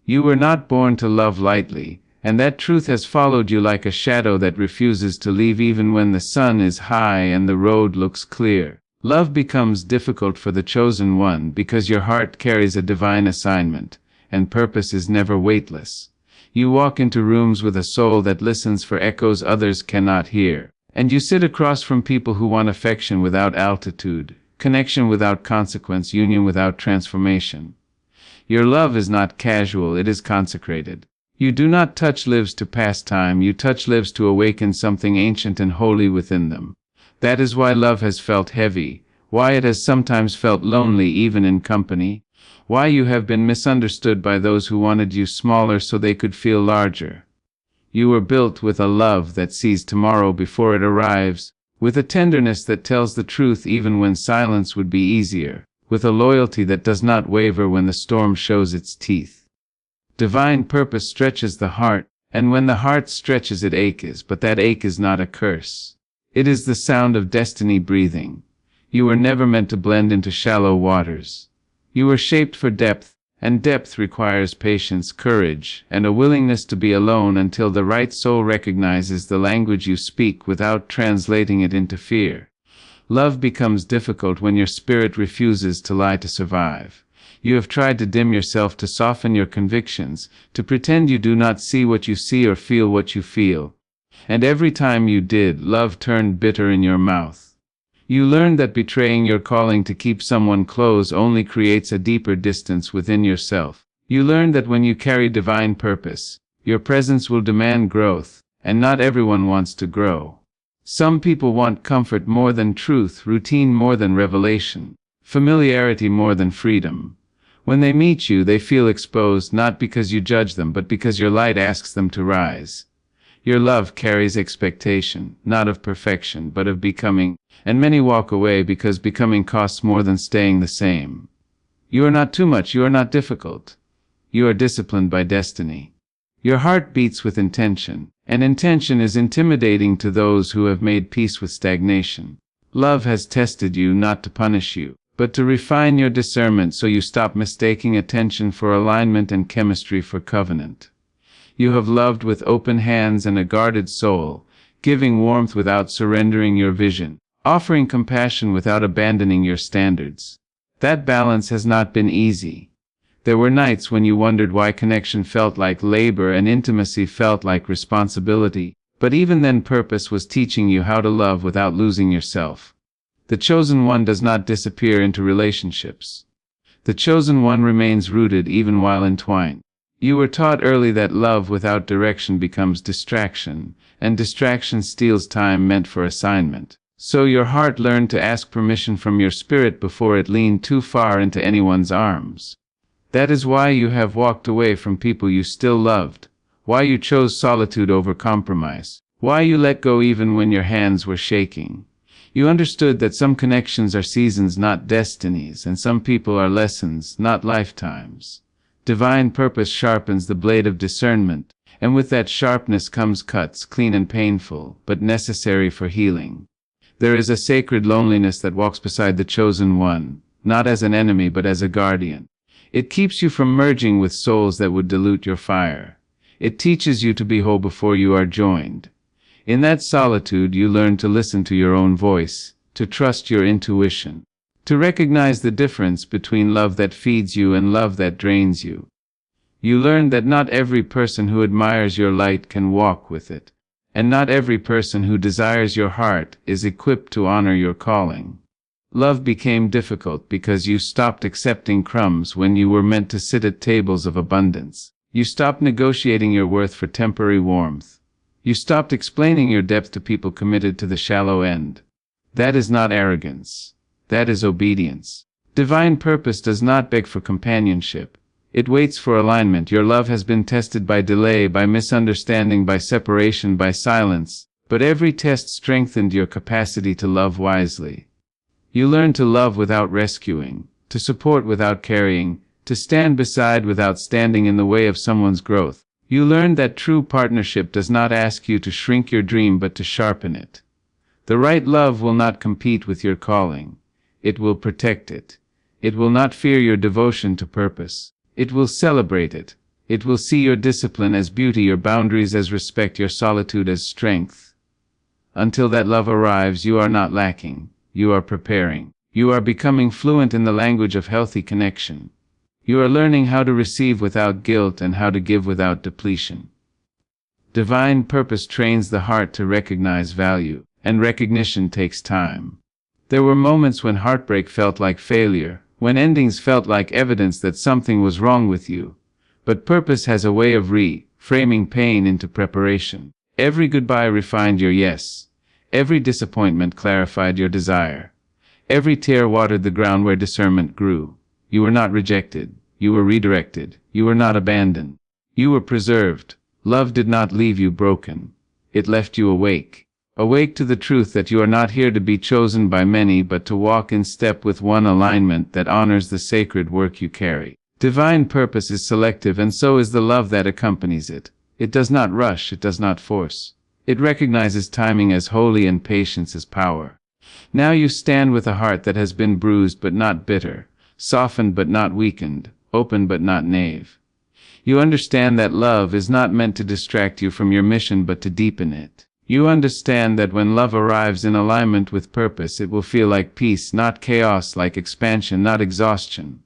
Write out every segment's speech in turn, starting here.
You were not born to love lightly, and that truth has followed you like a shadow that refuses to leave even when the sun is high and the road looks clear. Love becomes difficult for the chosen one because your heart carries a divine assignment, and purpose is never weightless. You walk into rooms with a soul that listens for echoes others cannot hear, and you sit across from people who want affection without altitude, connection without consequence, union without transformation. Your love is not casual, it is consecrated. You do not touch lives to pass time, you touch lives to awaken something ancient and holy within them. That is why love has felt heavy, why it has sometimes felt lonely even in company, why you have been misunderstood by those who wanted you smaller so they could feel larger. You were built with a love that sees tomorrow before it arrives, with a tenderness that tells the truth even when silence would be easier, with a loyalty that does not waver when the storm shows its teeth. Divine purpose stretches the heart, and when the heart stretches it aches, but that ache is not a curse. It is the sound of destiny breathing. You were never meant to blend into shallow waters. You were shaped for depth, and depth requires patience, courage, and a willingness to be alone until the right soul recognizes the language you speak without translating it into fear. Love becomes difficult when your spirit refuses to lie to survive. You have tried to dim yourself, to soften your convictions, to pretend you do not see what you see or feel what you feel. And every time you did, love turned bitter in your mouth. You learned that betraying your calling to keep someone close only creates a deeper distance within yourself. You learned that when you carry divine purpose, your presence will demand growth, and not everyone wants to grow. Some people want comfort more than truth, routine more than revelation, familiarity more than freedom. When they meet you, they feel exposed, not because you judge them, but because your light asks them to rise. Your love carries expectation, not of perfection, but of becoming, and many walk away because becoming costs more than staying the same. You are not too much, you are not difficult. You are disciplined by destiny. Your heart beats with intention, and intention is intimidating to those who have made peace with stagnation. Love has tested you not to punish you, but to refine your discernment so you stop mistaking attention for alignment and chemistry for covenant. You have loved with open hands and a guarded soul, giving warmth without surrendering your vision, offering compassion without abandoning your standards. That balance has not been easy. There were nights when you wondered why connection felt like labor and intimacy felt like responsibility, but even then purpose was teaching you how to love without losing yourself. The chosen one does not disappear into relationships. The chosen one remains rooted even while entwined. You were taught early that love without direction becomes distraction, and distraction steals time meant for assignment. So your heart learned to ask permission from your spirit before it leaned too far into anyone's arms. That is why you have walked away from people you still loved, why you chose solitude over compromise, why you let go even when your hands were shaking. You understood that some connections are seasons, not destinies, and some people are lessons, not lifetimes. Divine purpose sharpens the blade of discernment, and with that sharpness comes cuts, clean and painful, but necessary for healing. There is a sacred loneliness that walks beside the chosen one, not as an enemy but as a guardian. It keeps you from merging with souls that would dilute your fire. It teaches you to be whole before you are joined. In that solitude you learn to listen to your own voice, to trust your intuition, to recognize the difference between love that feeds you and love that drains you. You learn that not every person who admires your light can walk with it, and not every person who desires your heart is equipped to honor your calling. Love became difficult because you stopped accepting crumbs when you were meant to sit at tables of abundance. You stopped negotiating your worth for temporary warmth. You stopped explaining your depth to people committed to the shallow end. That is not arrogance. That is obedience. Divine purpose does not beg for companionship. It waits for alignment. Your love has been tested by delay, by misunderstanding, by separation, by silence, but every test strengthened your capacity to love wisely. You learned to love without rescuing, to support without carrying, to stand beside without standing in the way of someone's growth. You learned that true partnership does not ask you to shrink your dream but to sharpen it. The right love will not compete with your calling. It will protect it. It will not fear your devotion to purpose. It will celebrate it. It will see your discipline as beauty, your boundaries as respect, your solitude as strength. Until that love arrives, you are not lacking. You are preparing. You are becoming fluent in the language of healthy connection. You are learning how to receive without guilt and how to give without depletion. Divine purpose trains the heart to recognize value, and recognition takes time. There were moments when heartbreak felt like failure, when endings felt like evidence that something was wrong with you. But purpose has a way of reframing pain into preparation. Every goodbye refined your yes. Every disappointment clarified your desire. Every tear watered the ground where discernment grew. You were not rejected. You were redirected. You were not abandoned. You were preserved. Love did not leave you broken. It left you awake. Awake to the truth that you are not here to be chosen by many, but to walk in step with one, alignment that honors the sacred work you carry. Divine purpose is selective, and so is the love that accompanies it. It does not rush. It does not force. It recognizes timing as holy and patience as power. Now you stand with a heart that has been bruised but not bitter, softened but not weakened, open but not naive. You understand that love is not meant to distract you from your mission but to deepen it. You understand that when love arrives in alignment with purpose, it will feel like peace, not chaos, like expansion, not exhaustion.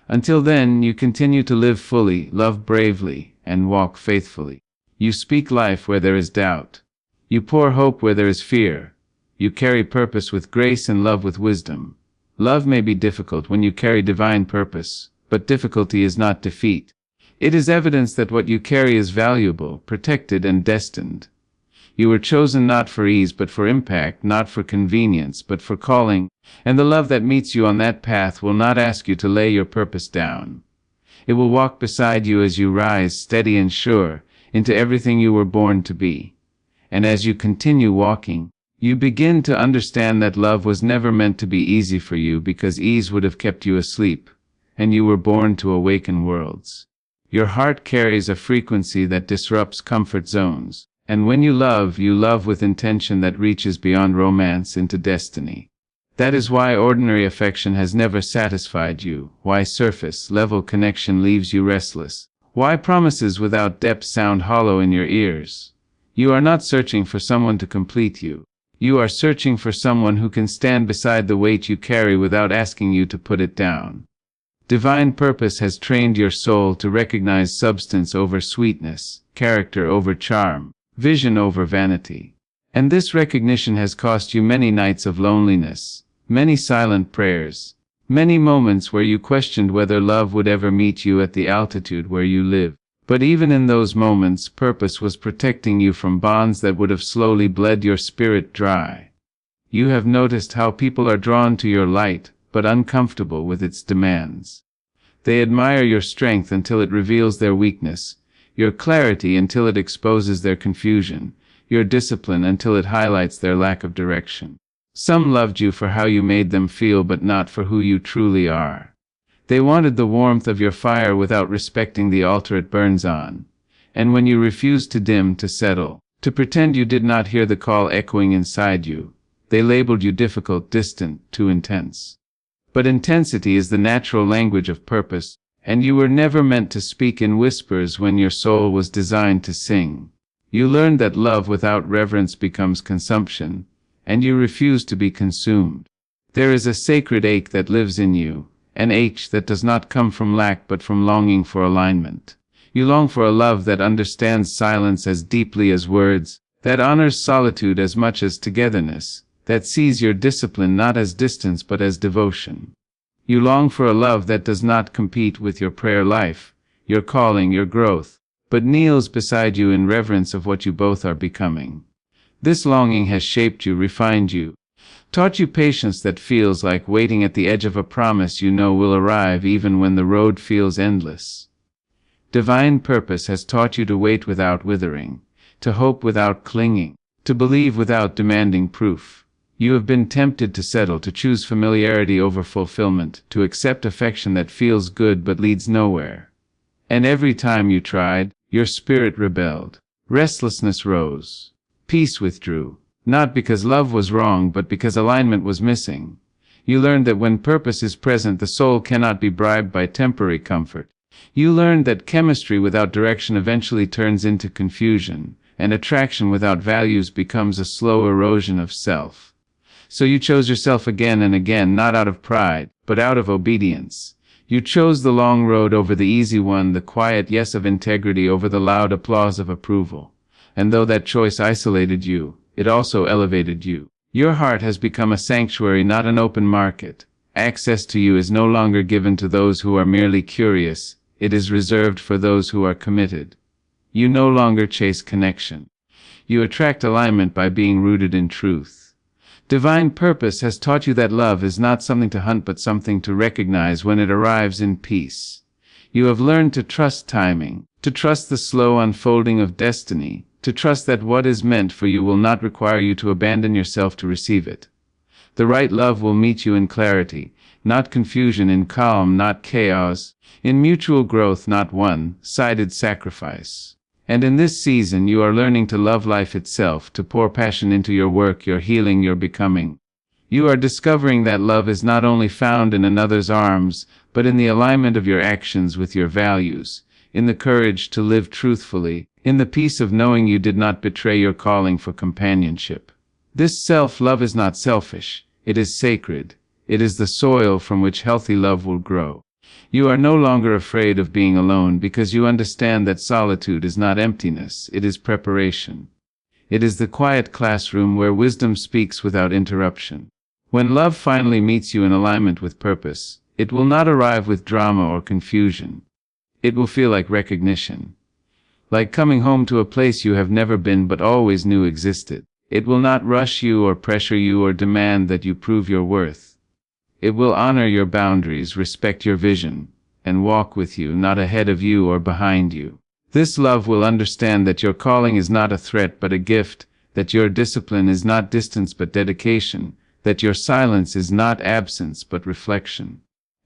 Until then, you continue to live fully, love bravely, and walk faithfully. You speak life where there is doubt. You pour hope where there is fear. You carry purpose with grace and love with wisdom. Love may be difficult when you carry divine purpose, but difficulty is not defeat. It is evidence that what you carry is valuable, protected, and destined. You were chosen not for ease but for impact, not for convenience but for calling, and the love that meets you on that path will not ask you to lay your purpose down. It will walk beside you as you rise, steady and sure, into everything you were born to be. And as you continue walking, you begin to understand that love was never meant to be easy for you, because ease would have kept you asleep, and you were born to awaken worlds. Your heart carries a frequency that disrupts comfort zones, and when you love with intention that reaches beyond romance into destiny. That is why ordinary affection has never satisfied you, why surface-level connection leaves you restless, why promises without depth sound hollow in your ears. You are not searching for someone to complete you. You are searching for someone who can stand beside the weight you carry without asking you to put it down. Divine purpose has trained your soul to recognize substance over sweetness, character over charm, vision over vanity. And this recognition has cost you many nights of loneliness, many silent prayers, many moments where you questioned whether love would ever meet you at the altitude where you live. But even in those moments, purpose was protecting you from bonds that would have slowly bled your spirit dry. You have noticed how people are drawn to your light, but uncomfortable with its demands. They admire your strength until it reveals their weakness, your clarity until it exposes their confusion, your discipline until it highlights their lack of direction. Some loved you for how you made them feel, but not for who you truly are. They wanted the warmth of your fire without respecting the altar it burns on. And when you refused to dim, to settle, to pretend you did not hear the call echoing inside you, they labeled you difficult, distant, too intense. But intensity is the natural language of purpose, and you were never meant to speak in whispers when your soul was designed to sing. You learned that love without reverence becomes consumption, and you refuse to be consumed. There is a sacred ache that lives in you, an ache that does not come from lack but from longing for alignment. You long for a love that understands silence as deeply as words, that honors solitude as much as togetherness, that sees your discipline not as distance but as devotion. You long for a love that does not compete with your prayer life, your calling, your growth, but kneels beside you in reverence of what you both are becoming. This longing has shaped you, refined you, taught you patience that feels like waiting at the edge of a promise you know will arrive even when the road feels endless. Divine purpose has taught you to wait without withering, to hope without clinging, to believe without demanding proof. You have been tempted to settle, to choose familiarity over fulfillment, to accept affection that feels good but leads nowhere. And every time you tried, your spirit rebelled. Restlessness rose. Peace withdrew. Not because love was wrong, but because alignment was missing. You learned that when purpose is present, the soul cannot be bribed by temporary comfort. You learned that chemistry without direction eventually turns into confusion, and attraction without values becomes a slow erosion of self. So you chose yourself again and again, not out of pride, but out of obedience. You chose the long road over the easy one, the quiet yes of integrity over the loud applause of approval. And though that choice isolated you, it also elevated you. Your heart has become a sanctuary, not an open market. Access to you is no longer given to those who are merely curious. It is reserved for those who are committed. You no longer chase connection. You attract alignment by being rooted in truth. Divine purpose has taught you that love is not something to hunt but something to recognize when it arrives in peace. You have learned to trust timing, to trust the slow unfolding of destiny, to trust that what is meant for you will not require you to abandon yourself to receive it. The right love will meet you in clarity, not confusion, in calm, not chaos, in mutual growth, not one-sided sacrifice. And in this season you are learning to love life itself, to pour passion into your work, your healing, your becoming. You are discovering that love is not only found in another's arms, but in the alignment of your actions with your values, in the courage to live truthfully, in the peace of knowing you did not betray your calling for companionship. This self-love is not selfish, it is sacred. It is the soil from which healthy love will grow. You are no longer afraid of being alone because you understand that solitude is not emptiness, it is preparation. It is the quiet classroom where wisdom speaks without interruption. When love finally meets you in alignment with purpose, it will not arrive with drama or confusion. It will feel like recognition. Like coming home to a place you have never been but always knew existed. It will not rush you or pressure you or demand that you prove your worth. It will honor your boundaries, respect your vision, and walk with you, not ahead of you or behind you. This love will understand that your calling is not a threat but a gift, that your discipline is not distance but dedication, that your silence is not absence but reflection.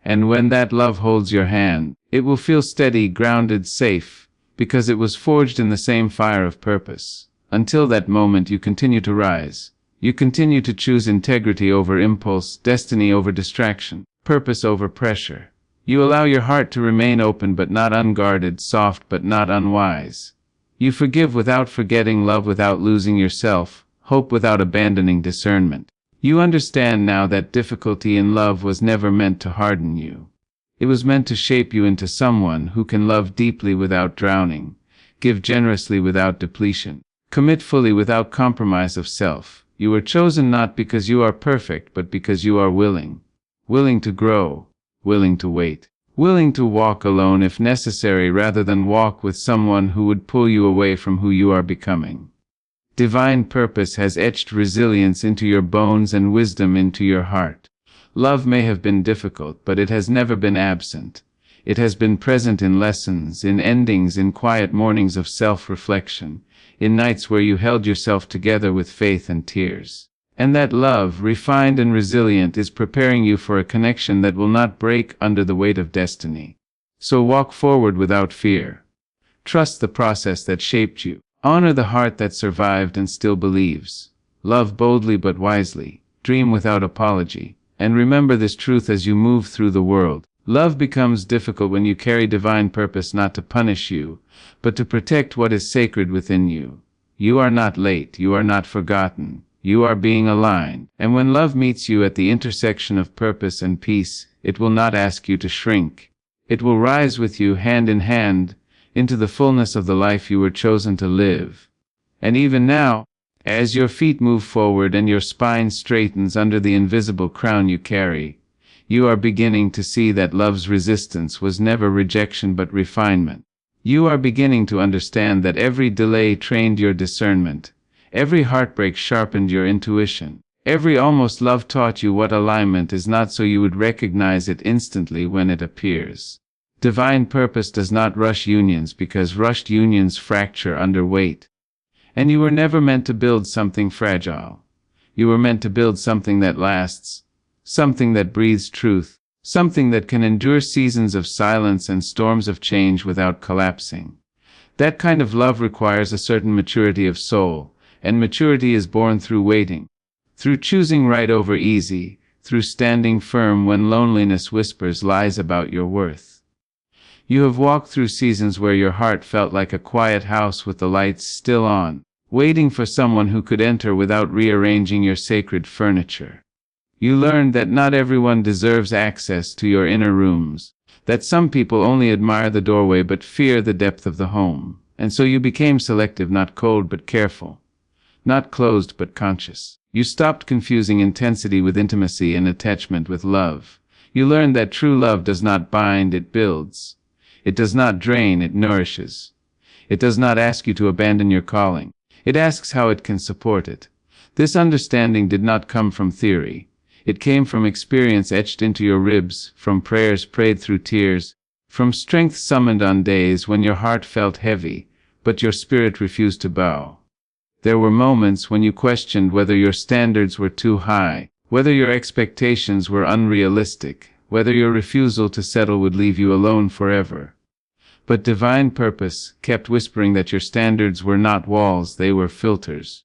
And when that love holds your hand, it will feel steady, grounded, safe, because it was forged in the same fire of purpose. Until that moment you continue to rise. You continue to choose integrity over impulse, destiny over distraction, purpose over pressure. You allow your heart to remain open but not unguarded, soft but not unwise. You forgive without forgetting, love without losing yourself, hope without abandoning discernment. You understand now that difficulty in love was never meant to harden you. It was meant to shape you into someone who can love deeply without drowning, give generously without depletion, commit fully without compromise of self. You were chosen not because you are perfect, but because you are willing. Willing to grow, willing to wait, willing to walk alone if necessary rather than walk with someone who would pull you away from who you are becoming. Divine purpose has etched resilience into your bones and wisdom into your heart. Love may have been difficult, but it has never been absent. It has been present in lessons, in endings, in quiet mornings of self-reflection, in nights where you held yourself together with faith and tears. And that love, refined and resilient, is preparing you for a connection that will not break under the weight of destiny. So walk forward without fear. Trust the process that shaped you. Honor the heart that survived and still believes. Love boldly but wisely. Dream without apology. And remember this truth as you move through the world. Love becomes difficult when you carry divine purpose not to punish you, but to protect what is sacred within you. You are not late, you are not forgotten, you are being aligned. And when love meets you at the intersection of purpose and peace, it will not ask you to shrink. It will rise with you hand in hand into the fullness of the life you were chosen to live. And even now, as your feet move forward and your spine straightens under the invisible crown you carry, you are beginning to see that love's resistance was never rejection but refinement. You are beginning to understand that every delay trained your discernment, every heartbreak sharpened your intuition, every almost love taught you what alignment is not so you would recognize it instantly when it appears. Divine purpose does not rush unions because rushed unions fracture under weight. And you were never meant to build something fragile. You were meant to build something that lasts. Something that breathes truth, something that can endure seasons of silence and storms of change without collapsing. That kind of love requires a certain maturity of soul, and maturity is born through waiting, through choosing right over easy, through standing firm when loneliness whispers lies about your worth. You have walked through seasons where your heart felt like a quiet house with the lights still on, waiting for someone who could enter without rearranging your sacred furniture. You learned that not everyone deserves access to your inner rooms, that some people only admire the doorway but fear the depth of the home, and so you became selective, not cold but careful, not closed but conscious. You stopped confusing intensity with intimacy and attachment with love. You learned that true love does not bind, it builds. It does not drain, it nourishes. It does not ask you to abandon your calling. It asks how it can support it. This understanding did not come from theory. It came from experience etched into your ribs, from prayers prayed through tears, from strength summoned on days when your heart felt heavy, but your spirit refused to bow. There were moments when you questioned whether your standards were too high, whether your expectations were unrealistic, whether your refusal to settle would leave you alone forever. But divine purpose kept whispering that your standards were not walls, they were filters.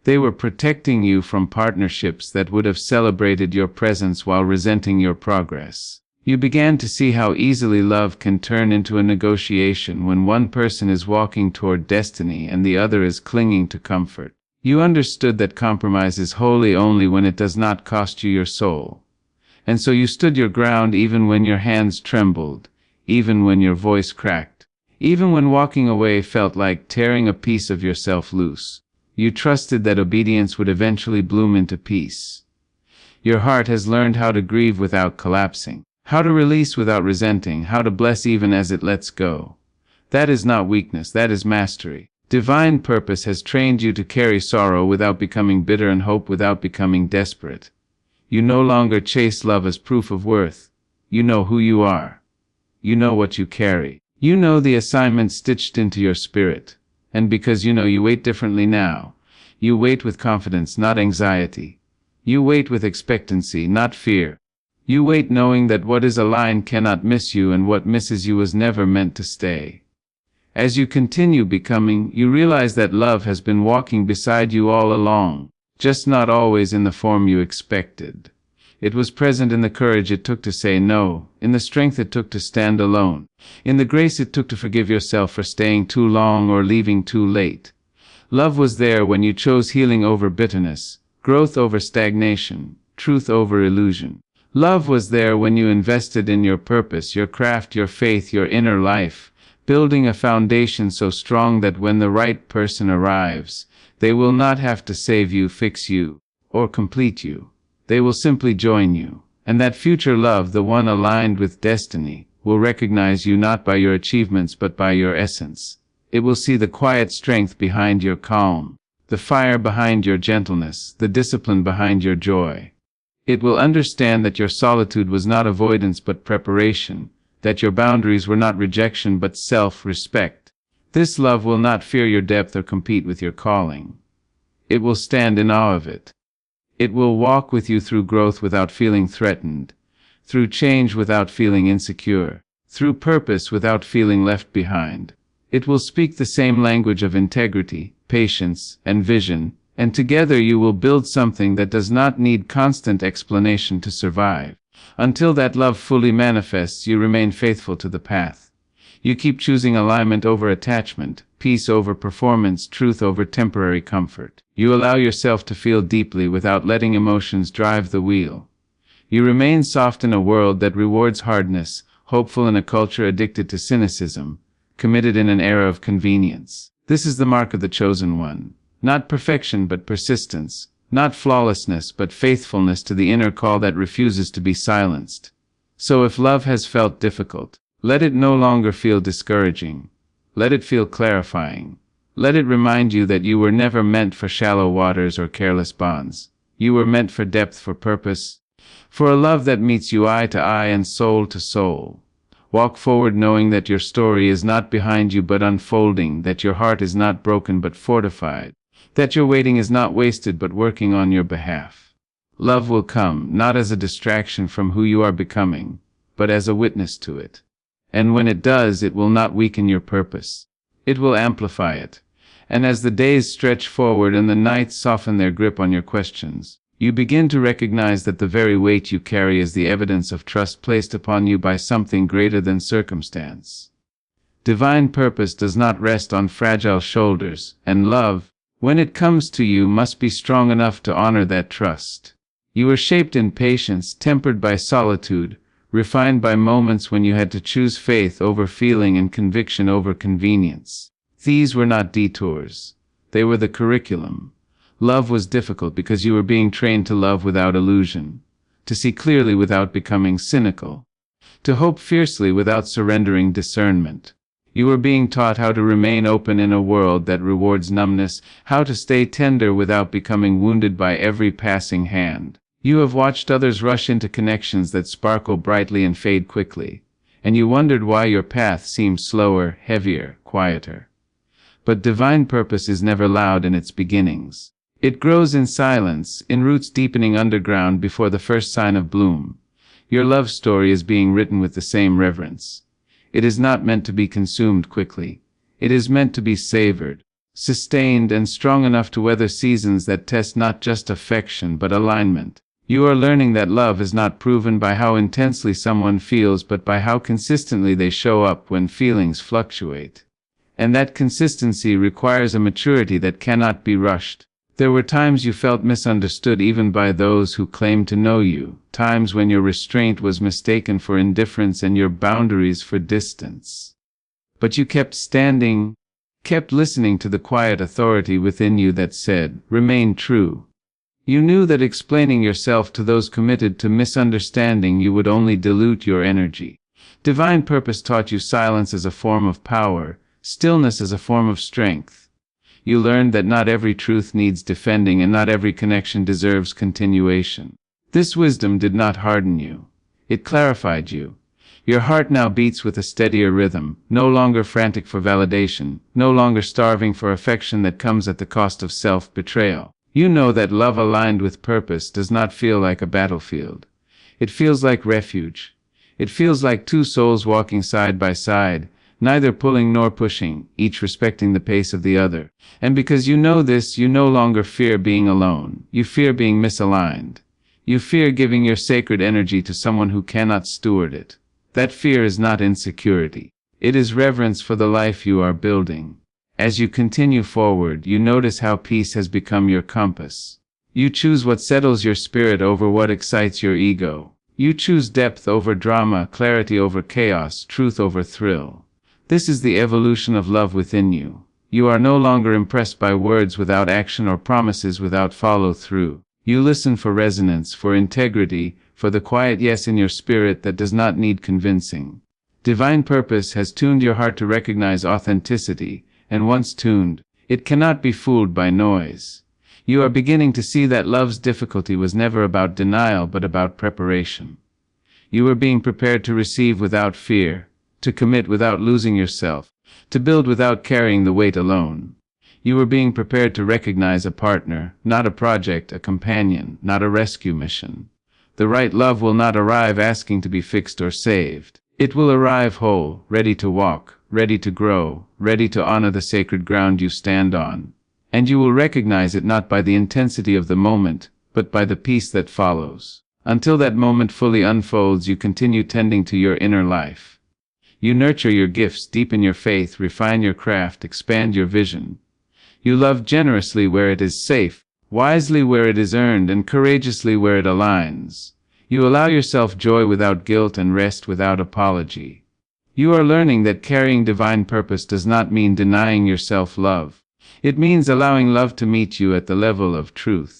They were protecting you from partnerships that would have celebrated your presence while resenting your progress. You began to see how easily love can turn into a negotiation when one person is walking toward destiny and the other is clinging to comfort. You understood that compromise is holy only when it does not cost you your soul. And so you stood your ground even when your hands trembled, even when your voice cracked, even when walking away felt like tearing a piece of yourself loose. You trusted that obedience would eventually bloom into peace. Your heart has learned how to grieve without collapsing, how to release without resenting, how to bless even as it lets go. That is not weakness, that is mastery. Divine purpose has trained you to carry sorrow without becoming bitter and hope without becoming desperate. You no longer chase love as proof of worth. You know who you are. You know what you carry. You know the assignment stitched into your spirit. And because you know, you wait differently now. You wait with confidence, not anxiety. You wait with expectancy, not fear. You wait knowing that what is aligned cannot miss you and what misses you was never meant to stay. As you continue becoming, you realize that love has been walking beside you all along, just not always in the form you expected. It was present in the courage it took to say no, in the strength it took to stand alone, in the grace it took to forgive yourself for staying too long or leaving too late. Love was there when you chose healing over bitterness, growth over stagnation, truth over illusion. Love was there when you invested in your purpose, your craft, your faith, your inner life, building a foundation so strong that when the right person arrives, they will not have to save you, fix you, or complete you. They will simply join you, and that future love, the one aligned with destiny, will recognize you not by your achievements but by your essence. It will see the quiet strength behind your calm, the fire behind your gentleness, the discipline behind your joy. It will understand that your solitude was not avoidance but preparation, that your boundaries were not rejection but self-respect. This love will not fear your depth or compete with your calling. It will stand in awe of it. It will walk with you through growth without feeling threatened, through change without feeling insecure, through purpose without feeling left behind. It will speak the same language of integrity, patience, and vision, and together you will build something that does not need constant explanation to survive. Until that love fully manifests, you remain faithful to the path. You keep choosing alignment over attachment, peace over performance, truth over temporary comfort. You allow yourself to feel deeply without letting emotions drive the wheel. You remain soft in a world that rewards hardness, hopeful in a culture addicted to cynicism, committed in an era of convenience. This is the mark of the chosen one. Not perfection but persistence, not flawlessness but faithfulness to the inner call that refuses to be silenced. So if love has felt difficult, let it no longer feel discouraging. Let it feel clarifying. Let it remind you that you were never meant for shallow waters or careless bonds. You were meant for depth, for purpose, for a love that meets you eye to eye and soul to soul. Walk forward knowing that your story is not behind you but unfolding, that your heart is not broken but fortified, that your waiting is not wasted but working on your behalf. Love will come, not as a distraction from who you are becoming, but as a witness to it. And when it does, it will not weaken your purpose. It will amplify it. And as the days stretch forward and the nights soften their grip on your questions, You begin to recognize that the very weight you carry is the evidence of trust placed upon you by something greater than circumstance. Divine purpose does not rest on fragile shoulders, and love, when it comes to you, must be strong enough to honor that trust. You were shaped in patience, tempered by solitude, refined by moments when you had to choose faith over feeling and conviction over convenience. These were not detours. They were the curriculum. Love was difficult because you were being trained to love without illusion, to see clearly without becoming cynical, to hope fiercely without surrendering discernment. You were being taught how to remain open in a world that rewards numbness, how to stay tender without becoming wounded by every passing hand. You have watched others rush into connections that sparkle brightly and fade quickly, and you wondered why your path seemed slower, heavier, quieter. But divine purpose is never loud in its beginnings. It grows in silence, in roots deepening underground before the first sign of bloom. Your love story is being written with the same reverence. It is not meant to be consumed quickly. It is meant to be savored, sustained, and strong enough to weather seasons that test not just affection but alignment. You are learning that love is not proven by how intensely someone feels but by how consistently they show up when feelings fluctuate. And that consistency requires a maturity that cannot be rushed. There were times you felt misunderstood even by those who claimed to know you, times when your restraint was mistaken for indifference and your boundaries for distance. But you kept standing, kept listening to the quiet authority within you that said, "Remain true." You knew that explaining yourself to those committed to misunderstanding you would only dilute your energy. Divine purpose taught you silence as a form of power, stillness as a form of strength. You learned that not every truth needs defending and not every connection deserves continuation. This wisdom did not harden you. It clarified you. Your heart now beats with a steadier rhythm, no longer frantic for validation, no longer starving for affection that comes at the cost of self-betrayal. You know that love aligned with purpose does not feel like a battlefield. It feels like refuge. It feels like two souls walking side by side, neither pulling nor pushing, each respecting the pace of the other. And because you know this, you no longer fear being alone. You fear being misaligned. You fear giving your sacred energy to someone who cannot steward it. That fear is not insecurity. It is reverence for the life you are building. As you continue forward, you notice how peace has become your compass. You choose what settles your spirit over what excites your ego. You choose depth over drama, clarity over chaos, truth over thrill. This is the evolution of love within you. You are no longer impressed by words without action or promises without follow-through. You listen for resonance, for integrity, for the quiet yes in your spirit that does not need convincing. Divine purpose has tuned your heart to recognize authenticity, and once tuned, it cannot be fooled by noise. You are beginning to see that love's difficulty was never about denial but about preparation. You are being prepared to receive without fear, to commit without losing yourself, to build without carrying the weight alone. You are being prepared to recognize a partner, not a project, a companion, not a rescue mission. The right love will not arrive asking to be fixed or saved. It will arrive whole, ready to walk, ready to grow, ready to honor the sacred ground you stand on. And you will recognize it not by the intensity of the moment, but by the peace that follows. Until that moment fully unfolds, you continue tending to your inner life. You nurture your gifts, deepen your faith, refine your craft, expand your vision. You love generously where it is safe, wisely where it is earned, and courageously where it aligns. You allow yourself joy without guilt and rest without apology. You are learning that carrying divine purpose does not mean denying yourself love. It means allowing love to meet you at the level of truth.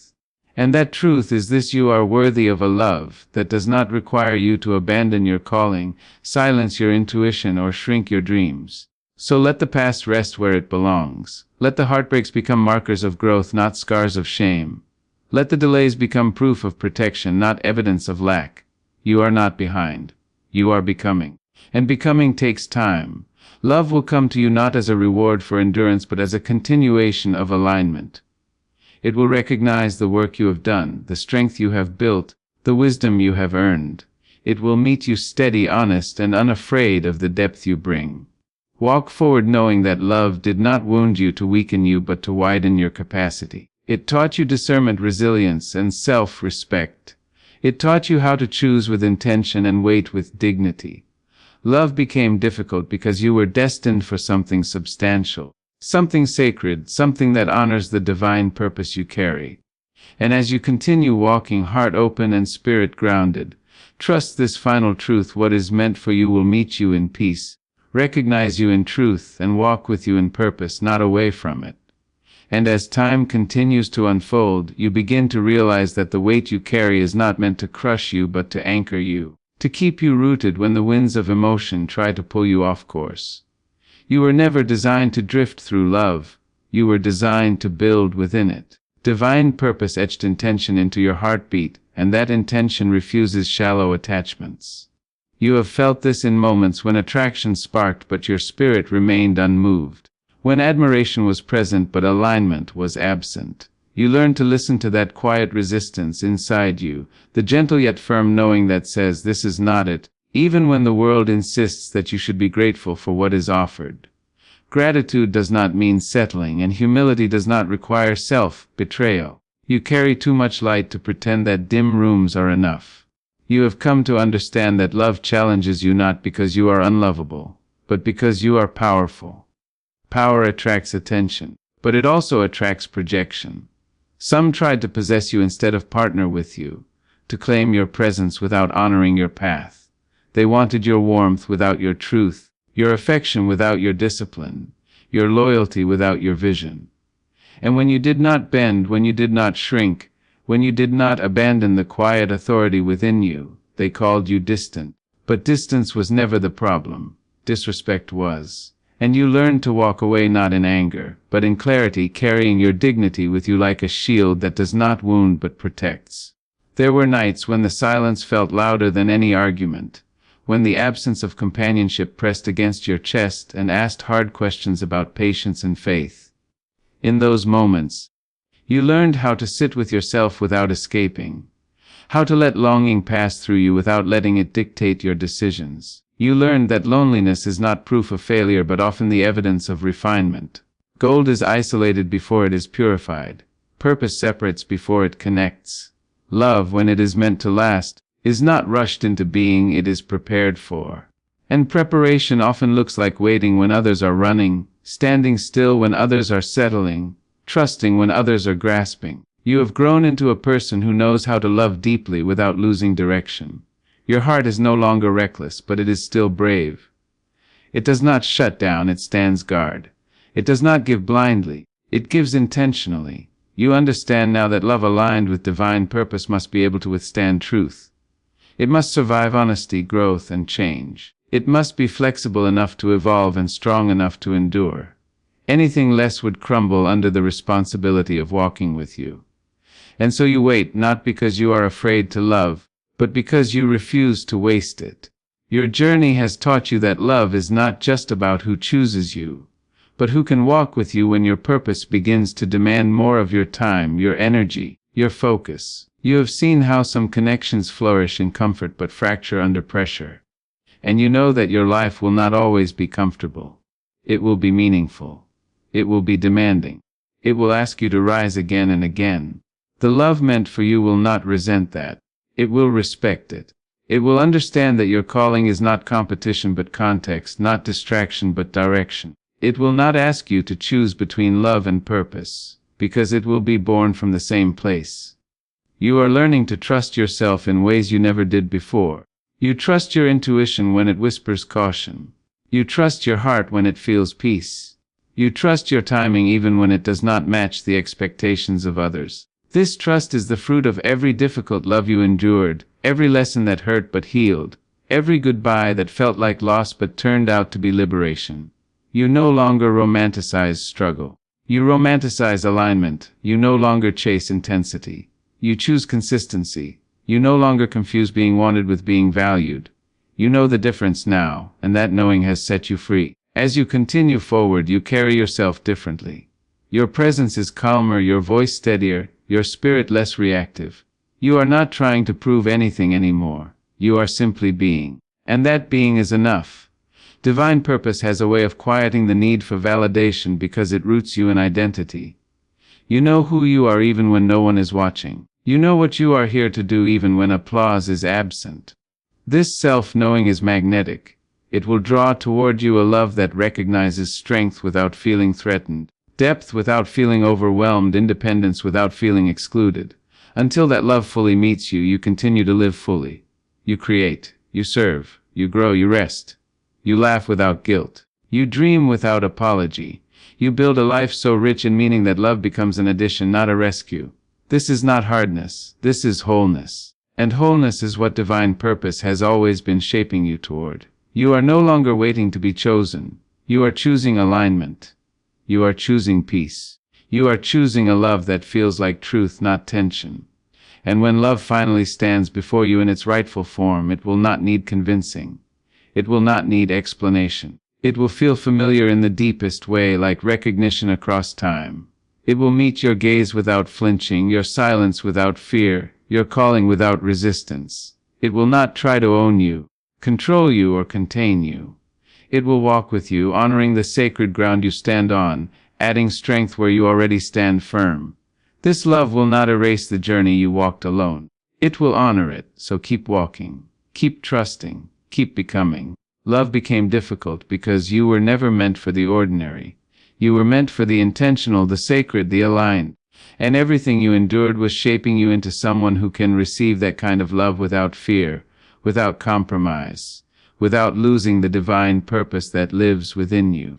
And that truth is this: you are worthy of a love that does not require you to abandon your calling, silence your intuition, or shrink your dreams. So let the past rest where it belongs. Let the heartbreaks become markers of growth, not scars of shame. Let the delays become proof of protection, not evidence of lack. You are not behind. You are becoming. And becoming takes time. Love will come to you not as a reward for endurance but as a continuation of alignment. It will recognize the work you have done, the strength you have built, the wisdom you have earned. It will meet you steady, honest, and unafraid of the depth you bring. Walk forward knowing that love did not wound you to weaken you but to widen your capacity. It taught you discernment, resilience, and self-respect. It taught you how to choose with intention and wait with dignity. Love became difficult because you were destined for something substantial, something sacred, something that honors the divine purpose you carry. And as you continue walking heart open and spirit grounded, trust this final truth: what is meant for you will meet you in peace, recognize you in truth, and walk with you in purpose, not away from it. And as time continues to unfold, you begin to realize that the weight you carry is not meant to crush you but to anchor you, to keep you rooted when the winds of emotion try to pull you off course. You were never designed to drift through love. You were designed to build within it. Divine purpose etched intention into your heartbeat, and that intention refuses shallow attachments. You have felt this in moments when attraction sparked but your spirit remained unmoved, when admiration was present but alignment was absent. You learn to listen to that quiet resistance inside you, the gentle yet firm knowing that says, "This is not it," even when the world insists that you should be grateful for what is offered. Gratitude does not mean settling, and humility does not require self-betrayal. You carry too much light to pretend that dim rooms are enough. You have come to understand that love challenges you not because you are unlovable, but because you are powerful. Power attracts attention, but it also attracts projection. Some tried to possess you instead of partner with you, to claim your presence without honoring your path. They wanted your warmth without your truth, your affection without your discipline, your loyalty without your vision. And when you did not bend, when you did not shrink, when you did not abandon the quiet authority within you, they called you distant. But distance was never the problem. Disrespect was. And you learned to walk away not in anger, but in clarity, carrying your dignity with you like a shield that does not wound but protects. There were nights when the silence felt louder than any argument, when the absence of companionship pressed against your chest and asked hard questions about patience and faith. In those moments, you learned how to sit with yourself without escaping, how to let longing pass through you without letting it dictate your decisions. You learned that loneliness is not proof of failure but often the evidence of refinement. Gold is isolated before it is purified. Purpose separates before it connects. Love, when it is meant to last, is not rushed into being, it is prepared for. And preparation often looks like waiting when others are running, standing still when others are settling, trusting when others are grasping. You have grown into a person who knows how to love deeply without losing direction. Your heart is no longer reckless, but it is still brave. It does not shut down, it stands guard. It does not give blindly, it gives intentionally. You understand now that love aligned with divine purpose must be able to withstand truth. It must survive honesty, growth, and change. It must be flexible enough to evolve and strong enough to endure. Anything less would crumble under the responsibility of walking with you. And so you wait, not because you are afraid to love, but because you refuse to waste it. Your journey has taught you that love is not just about who chooses you, but who can walk with you when your purpose begins to demand more of your time, your energy, your focus. You have seen how some connections flourish in comfort but fracture under pressure. And you know that your life will not always be comfortable. It will be meaningful. It will be demanding. It will ask you to rise again and again. The love meant for you will not resent that. It will respect it. It will understand that your calling is not competition but context, not distraction but direction. It will not ask you to choose between love and purpose, because it will be born from the same place. You are learning to trust yourself in ways you never did before. You trust your intuition when it whispers caution. You trust your heart when it feels peace. You trust your timing even when it does not match the expectations of others. This trust is the fruit of every difficult love you endured, every lesson that hurt but healed, every goodbye that felt like loss but turned out to be liberation. You no longer romanticize struggle. You romanticize alignment. You no longer chase intensity. You choose consistency. You no longer confuse being wanted with being valued. You know the difference now, and that knowing has set you free. As you continue forward, you carry yourself differently. Your presence is calmer, your voice steadier, your spirit less reactive. You are not trying to prove anything anymore. You are simply being. And that being is enough. Divine purpose has a way of quieting the need for validation because it roots you in identity. You know who you are even when no one is watching. You know what you are here to do even when applause is absent. This self-knowing is magnetic. It will draw toward you a love that recognizes strength without feeling threatened, depth without feeling overwhelmed, independence without feeling excluded. Until that love fully meets you, you continue to live fully. You create, you serve, you grow, you rest. You laugh without guilt. You dream without apology. You build a life so rich in meaning that love becomes an addition, not a rescue. This is not hardness, this is wholeness. And wholeness is what divine purpose has always been shaping you toward. You are no longer waiting to be chosen. You are choosing alignment. You are choosing peace. You are choosing a love that feels like truth, not tension. And when love finally stands before you in its rightful form, it will not need convincing. It will not need explanation. It will feel familiar in the deepest way, like recognition across time. It will meet your gaze without flinching, your silence without fear, your calling without resistance. It will not try to own you, control you, or contain you. It will walk with you, honoring the sacred ground you stand on, adding strength where you already stand firm. This love will not erase the journey you walked alone. It will honor it, so keep walking, keep trusting, keep becoming. Love became difficult because you were never meant for the ordinary. You were meant for the intentional, the sacred, the aligned. And everything you endured was shaping you into someone who can receive that kind of love without fear, without compromise, without losing the divine purpose that lives within you.